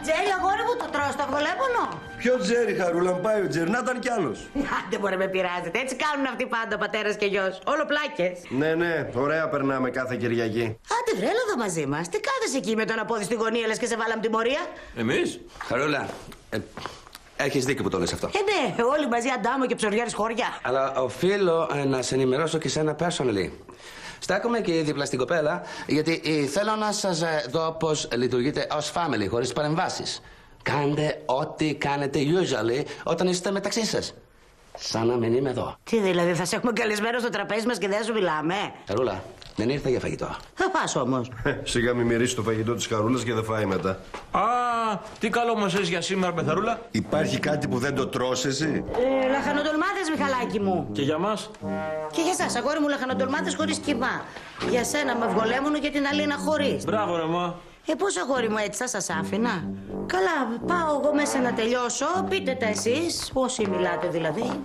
Τζέρι, αγόρι μου, το τρως το αυγολέμονο. Ποιο Τζέρι, Χαρούλα, μου πάει ο Τζέρι, να ήταν κι άλλος. Άντε μπορεί με πειράζετε, έτσι κάνουν αυτοί πάντα πατέρας και γιος. Όλο πλάκες. Ναι, ναι, ωραία περνάμε κάθε Κυριακή. Άντε βρε, έλα εδώ μαζί μας. Τι κάθεσαι εκεί με τον απόδι στη γωνία, λες και σε βάλαμε τιμωρία. Εμείς? Χαρούλα, έχεις δίκιο που το λες αυτό. Ναι, όλοι μαζί Αντάμο και ψωριάρες χώρια. Αλλά οφείλω να σε ενημερώσω και σε ένα personally. Στάκομαι εκεί δίπλα στην κοπέλα, γιατί θέλω να σας δω πώς λειτουργείτε ως family, χωρίς παρεμβάσεις. Κάντε ό,τι κάνετε usually όταν είστε μεταξύ σας. Σαν να μην είμαι εδώ. Τι δηλαδή, θα σε έχουμε καλεσμένο στο τραπέζι μας και δεν σου μιλάμε. Χαρούλα, δεν ήρθα για φαγητό. Θα πας όμως. Σιγά μη μυρίσει το φαγητό της Χαρούλας και δεν φάει μετά. Α, τι καλό μας έχεις για σήμερα, Πεθαρούλα. Υπάρχει κάτι που δεν το τρως εσύ? Λαχανοτολμάδες, Μιχαλάκι μου. Και για μας. Και για εσάς, αγόρι μου, λαχανοτολμάδες χωρίς κιμά. Για σένα με αυγολέμονο και την Αλίνα χωρίς. Μπράβο, ρε μα. Πώς αγόρι μου, έτσι θα σας άφηνα. Καλά, πάω εγώ μέσα να τελειώσω. Πείτε τα εσείς, όσοι μιλάτε δηλαδή.